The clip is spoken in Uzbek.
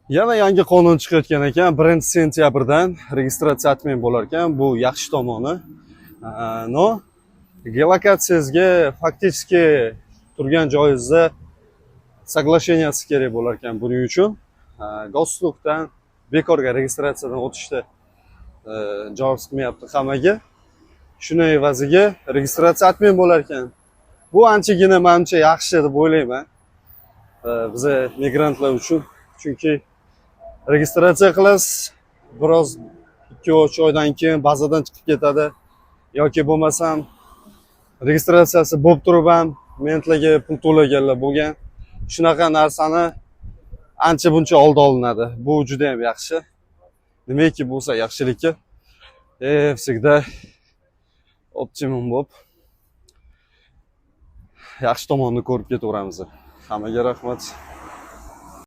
Yana yangi qonun chiqayotgan ekan. 1-sentyabrdan registratsiya atmang bo'lar ekan. Bu yaxshi tomoni. No, geolokasiyangizga faktiski turgan joyingizda соглашенияsi kerak bo'lar ekan. Buning uchun Gosslukdan bekorga registratsiyadan o'tishda javob chiqmayapti hammaga. Shuning evaziga registratsiya atmang bo'lar ekan. Bu anchagina menimcha yaxshi deb o'ylayman. Biz migrantlar uchun. Chunki registratsiya qilasiz, biroz 2-3 oydan keyin bazadan chiqib ketadi yoki bo'lmasam registratsiyasi bo'lib turib ham mentlarga pul to'laganlar bo'lgan. Shunaqa narsani ancha buncha oldi olinadi. Bu juda ham yaxshi. Nimaki bo'lsa yaxshilikka всегда optimum bo'lib yaxshi tomonni ko'rib ketaveramiz. Hammaga rahmat.